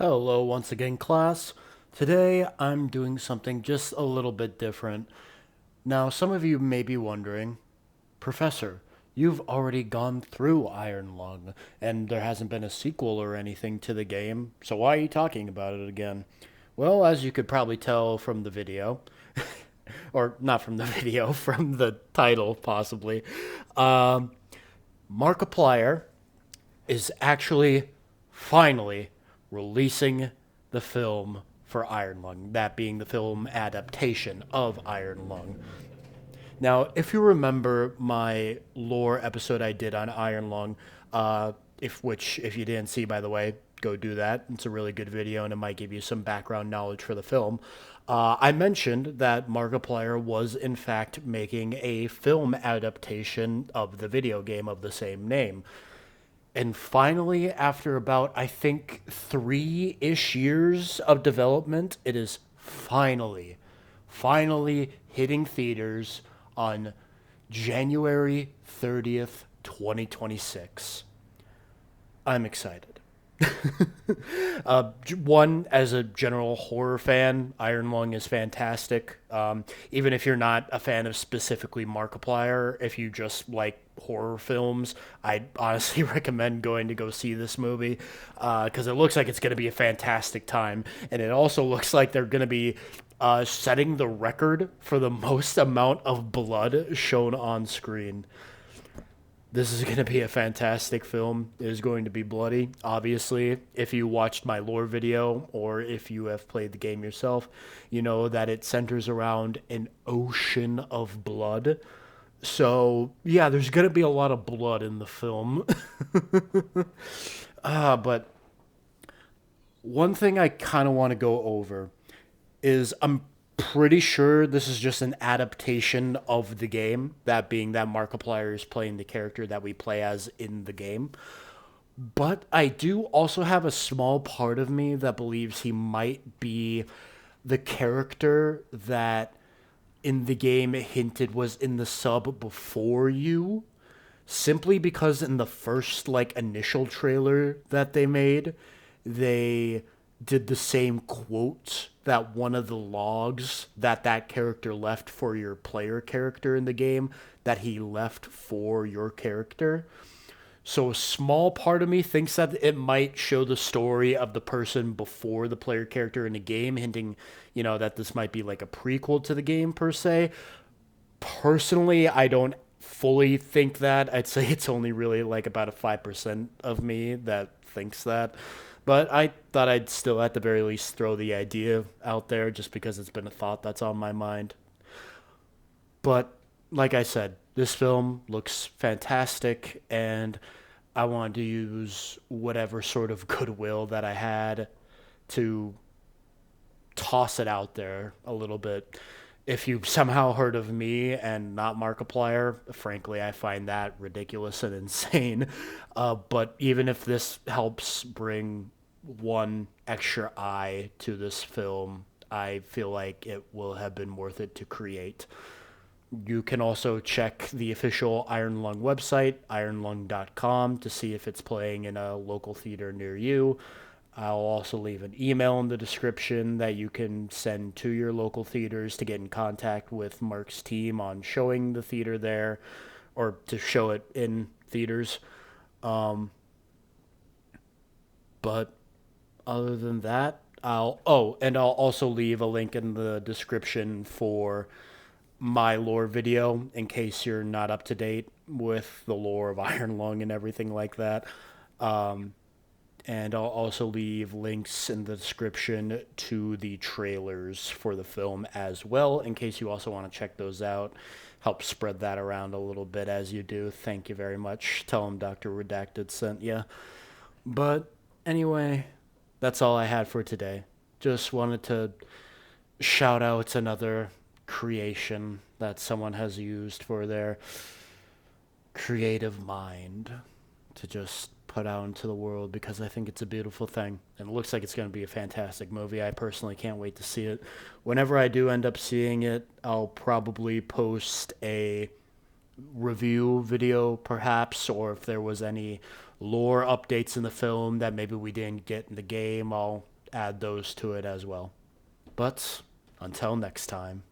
Hello once again, class. Today I'm doing something just a little bit different. Now, some of you may be wondering, Professor, you've already gone through Iron Lung, and there hasn't been a sequel or anything to the game, so why are you talking about it again? Well, as you could probably tell from the video, or not from the video, from the title possibly, um, Markiplier is actually finally releasing the film for Iron Lung, that being the film adaptation of Iron Lung. Now, if you remember my lore episode I did on Iron Lung, if you didn't see, by the way, go do that. It's a really good video, and it might give you some background knowledge for the film. I mentioned that Markiplier was in fact making a film adaptation of the video game of the same name. And finally, after about, I think, 3-ish years of development, it is finally hitting theaters on January 30th, 2026. I'm excited. One, as a general horror fan, Iron Lung is fantastic. Even if you're not a fan of specifically Markiplier, if you just like horror films, I'd honestly recommend going to go see this movie because it looks like it's going to be a fantastic time. And it also looks like they're going to be setting the record for the most amount of blood shown on screen. This is going to be a fantastic film. It is going to be bloody. Obviously, if you watched my lore video or if you have played the game yourself, you know that it centers around an ocean of blood. So, yeah, there's going to be a lot of blood in the film. But one thing I kind of want to go over is I'm pretty sure this is just an adaptation of the game, that being that Markiplier is playing the character that we play as in the game. But I do also have a small part of me that believes he might be the character that in the game it hinted was in the sub before you, simply because in the first like initial trailer that they made, they did the same quote that one of the logs that character left for your player character in the game that he left for your character. So a small part of me thinks that it might show the story of the person before the player character in the game, hinting, that this might be like a prequel to the game per se. Personally, I don't fully think that. I'd say it's only really like about a 5% of me that thinks that. But I thought I'd still, at the very least, throw the idea out there just because it's been a thought that's on my mind. But like I said, this film looks fantastic, and I wanted to use whatever sort of goodwill that I had to toss it out there a little bit. If you somehow heard of me and not Markiplier, frankly, I find that ridiculous and insane. But even if this helps bring one extra eye to this film, I feel like it will have been worth it to create. You can also check the official Iron Lung website, ironlung.com, to see if it's playing in a local theater near you. I'll also leave an email in the description that you can send to your local theaters to get in contact with Mark's team on showing the theater there or to show it in theaters. Um, but other than that, I'll also leave a link in the description for my lore video in case you're not up to date with the lore of Iron Lung and everything like that. Um, and I'll also leave links in the description to the trailers for the film as well, in case you also want to check those out. Help spread that around a little bit as you do. Thank you very much. Tell them Dr. Redacted sent you. But anyway, that's all I had for today. Just wanted to shout out another creation that someone has used for their creative mind to just put out into the world because I think it's a beautiful thing. And it looks like it's going to be a fantastic movie. I personally can't wait to see it. Whenever I do end up seeing it, I'll probably post a review video perhaps, or if there was any lore updates in the film that maybe we didn't get in the game, I'll add those to it as well. But until next time.